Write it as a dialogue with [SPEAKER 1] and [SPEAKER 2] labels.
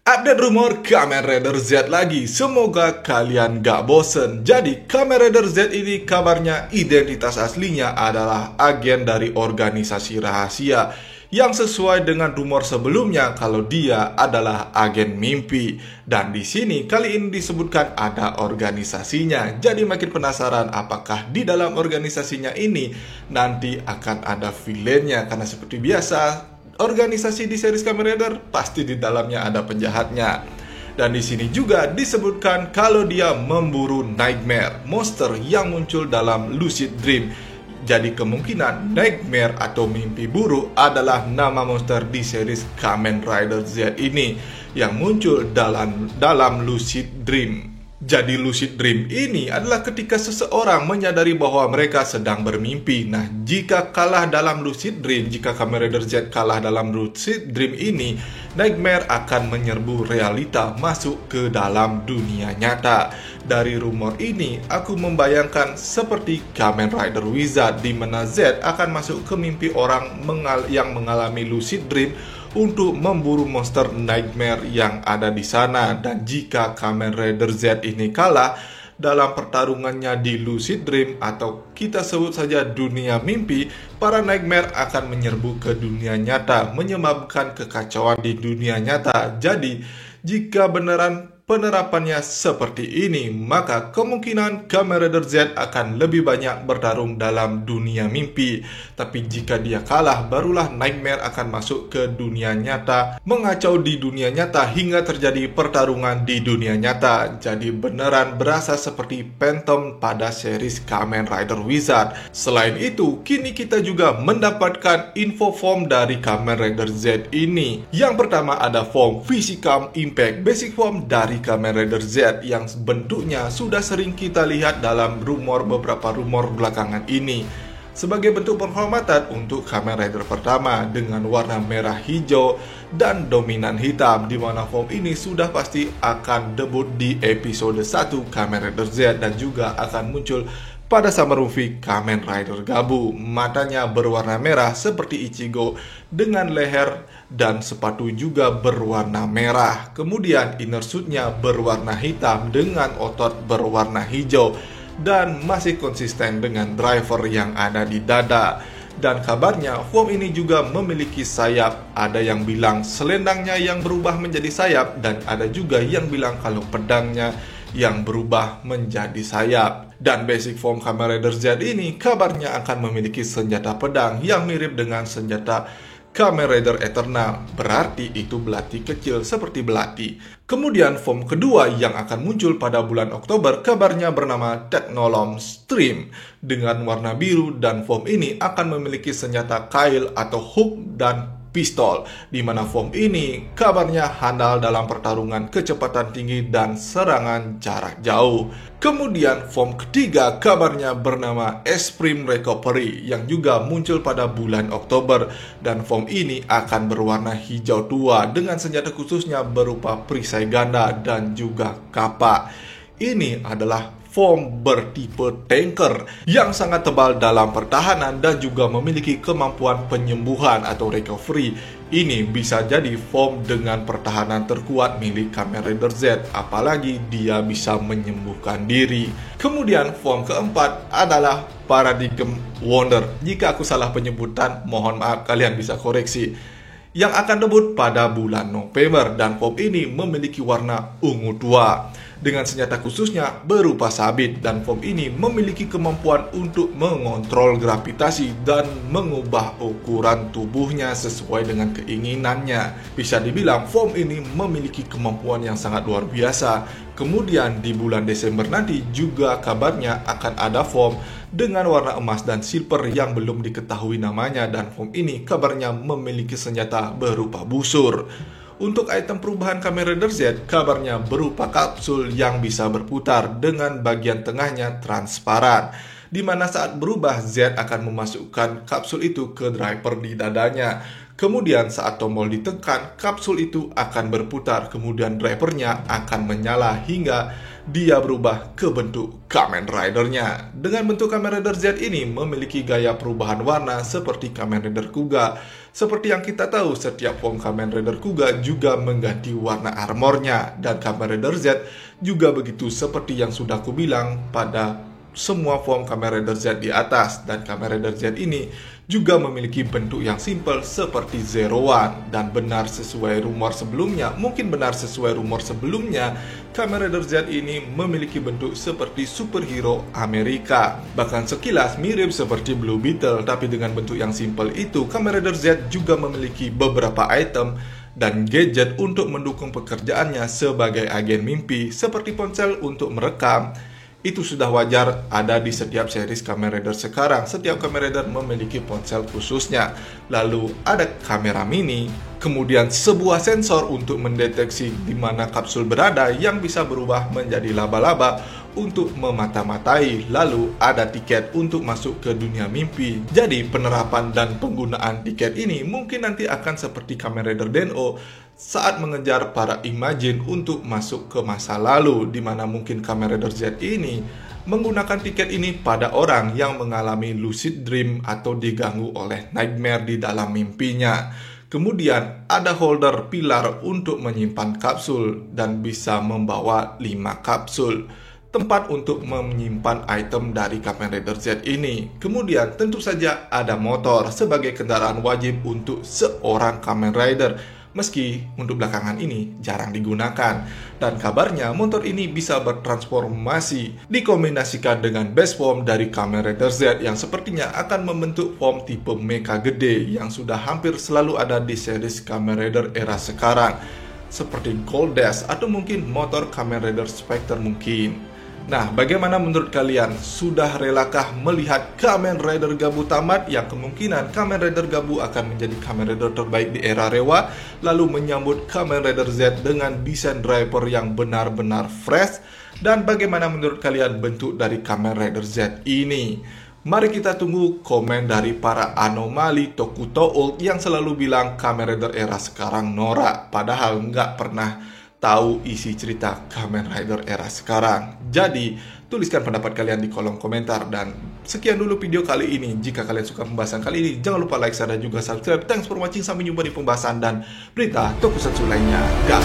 [SPEAKER 1] Update rumor Kamen Rider Z lagi, semoga kalian gak bosen. Jadi Kamen Rider Z ini kabarnya identitas aslinya adalah agen dari organisasi rahasia yang sesuai dengan rumor sebelumnya kalau dia adalah agen mimpi. Dan di sini kali ini disebutkan ada organisasinya. Jadi makin penasaran apakah di dalam organisasinya ini nanti akan ada villainnya, karena seperti biasa organisasi di series Kamen Rider pasti di dalamnya ada penjahatnya. Dan di sini juga disebutkan kalau dia memburu Nightmare, monster yang muncul dalam Lucid Dream. Jadi kemungkinan Nightmare atau mimpi buruk adalah nama monster di series Kamen Rider Z ini yang muncul dalam Lucid Dream. Jadi Lucid Dream ini adalah ketika seseorang menyadari bahwa mereka sedang bermimpi. Nah, jika kalah dalam Lucid Dream, jika Kamen Rider Z kalah dalam Lucid Dream ini, Nightmare akan menyerbu realita masuk ke dalam dunia nyata. Dari rumor ini, aku membayangkan seperti Kamen Rider Wizard, di mana Z akan masuk ke mimpi orang yang mengalami Lucid Dream untuk memburu monster Nightmare yang ada di sana. Dan jika Kamen Rider Z ini kalah dalam pertarungannya di Lucid Dream, atau kita sebut saja dunia mimpi, para Nightmare akan menyerbu ke dunia nyata, menyebabkan kekacauan di dunia nyata. Jadi jika beneran penerapannya seperti ini, maka kemungkinan Kamen Rider Z akan lebih banyak bertarung dalam dunia mimpi. Tapi jika dia kalah, barulah Nightmare akan masuk ke dunia nyata, mengacau di dunia nyata hingga terjadi pertarungan di dunia nyata. Jadi beneran berasa seperti Phantom pada series Kamen Rider Wizard. Selain itu, kini kita juga mendapatkan info form dari Kamen Rider Z ini. Yang pertama ada form Visicam Impact, basic form dari Kamen Rider Z yang bentuknya sudah sering kita lihat dalam beberapa rumor belakangan ini. Sebagai bentuk penghormatan untuk Kamen Rider pertama dengan warna merah hijau dan dominan hitam, di mana form ini sudah pasti akan debut di episode 1 Kamen Rider Z dan juga akan muncul pada Summer Movie Kamen Rider Gabu. Matanya berwarna merah seperti Ichigo dengan leher dan sepatu juga berwarna merah. Kemudian inner suitnya berwarna hitam dengan otot berwarna hijau dan masih konsisten dengan driver yang ada di dada. Dan kabarnya form ini juga memiliki sayap. Ada yang bilang selendangnya yang berubah menjadi sayap, dan ada juga yang bilang kalau pedangnya yang berubah menjadi sayap. Dan basic form Kamen Rider Z ini kabarnya akan memiliki senjata pedang yang mirip dengan senjata Kamen Rider Eternal, berarti itu belati kecil seperti belati. Kemudian form kedua yang akan muncul pada bulan Oktober kabarnya bernama Technolom Stream dengan warna biru, dan form ini akan memiliki senjata kail atau hook dan pistol, di mana form ini kabarnya handal dalam pertarungan kecepatan tinggi dan serangan jarak jauh. Kemudian form ketiga kabarnya bernama Extreme Recovery yang juga muncul pada bulan Oktober, dan form ini akan berwarna hijau tua dengan senjata khususnya berupa perisai ganda dan juga kapak. Ini adalah form bertipe tanker yang sangat tebal dalam pertahanan dan juga memiliki kemampuan penyembuhan atau recovery. Ini bisa jadi form dengan pertahanan terkuat milik Kamen Rider Z, apalagi dia bisa menyembuhkan diri. Kemudian form keempat adalah Paradigm Wonder. Jika aku salah penyebutan, mohon maaf, kalian bisa koreksi. Yang akan debut pada bulan November, dan form ini memiliki warna ungu tua dengan senjata khususnya berupa sabit, dan form ini memiliki kemampuan untuk mengontrol gravitasi dan mengubah ukuran tubuhnya sesuai dengan keinginannya. Bisa dibilang form ini memiliki kemampuan yang sangat luar biasa. Kemudian di bulan Desember nanti juga kabarnya akan ada form dengan warna emas dan silver yang belum diketahui namanya, dan form ini kabarnya memiliki senjata berupa busur. Untuk item perubahan Kamen Rider Z kabarnya berupa kapsul yang bisa berputar dengan bagian tengahnya transparan, di mana saat berubah Z akan memasukkan kapsul itu ke driver di dadanya. Kemudian saat tombol ditekan, kapsul itu akan berputar, kemudian drivernya akan menyala hingga dia berubah ke bentuk Kamen Rider-nya. Dengan bentuk Kamen Rider Z ini memiliki gaya perubahan warna seperti Kamen Rider Kuga. Seperti yang kita tahu, setiap form Kamen Rider Kuga juga mengganti warna armornya, dan Kamen Rider Z juga begitu seperti yang sudah aku bilang pada semua form Kamen Rider Z di atas. Dan Kamen Rider Z ini juga memiliki bentuk yang simple seperti Zero One. Dan benar sesuai rumor sebelumnya, Kamen Rider Z ini memiliki bentuk seperti superhero Amerika. Bahkan sekilas mirip seperti Blue Beetle, tapi dengan bentuk yang simple itu, Kamen Rider Z juga memiliki beberapa item dan gadget untuk mendukung pekerjaannya sebagai agen mimpi, seperti ponsel untuk merekam. Itu sudah wajar ada di setiap series Kamen Rider sekarang. Setiap Kamen Rider memiliki ponsel khususnya. Lalu ada kamera mini, kemudian sebuah sensor untuk mendeteksi di mana kapsul berada yang bisa berubah menjadi laba-laba untuk memata-matai. Lalu ada tiket untuk masuk ke dunia mimpi. Jadi penerapan dan penggunaan tiket ini mungkin nanti akan seperti Kamen Rider Den-O saat mengejar para Imagine untuk masuk ke masa lalu, di mana mungkin Kamen Rider Z ini menggunakan tiket ini pada orang yang mengalami lucid dream atau diganggu oleh nightmare di dalam mimpinya. Kemudian ada holder pilar untuk menyimpan kapsul dan bisa membawa 5 kapsul. Tempat untuk menyimpan item dari Kamen Rider Z ini. Kemudian tentu saja ada motor sebagai kendaraan wajib untuk seorang Kamen Rider. Meski untuk belakangan ini jarang digunakan. Dan kabarnya motor ini bisa bertransformasi dikombinasikan dengan base form dari Kamen Rider Z yang sepertinya akan membentuk form tipe mecha gede yang sudah hampir selalu ada di series Kamen Rider era sekarang, seperti Gold Dash atau mungkin motor Kamen Rider Spectre mungkin. Nah, bagaimana menurut kalian? Sudah relakah melihat Kamen Rider Gabu tamat? Yang kemungkinan Kamen Rider Gabu akan menjadi Kamen Rider terbaik di era Rewa, lalu menyambut Kamen Rider Z dengan desain driver yang benar-benar fresh. Dan bagaimana menurut kalian bentuk dari Kamen Rider Z ini? Mari kita tunggu komen dari para anomali Tokuto Old yang selalu bilang Kamen Rider era sekarang norak, padahal nggak pernah tahu isi cerita Kamen Rider era sekarang. Jadi, tuliskan pendapat kalian di kolom komentar. Dan sekian dulu video kali ini. Jika kalian suka pembahasan kali ini, jangan lupa like, share, dan juga subscribe. Thanks for watching. Sampai jumpa di pembahasan dan berita tokusatsu lainnya. Dan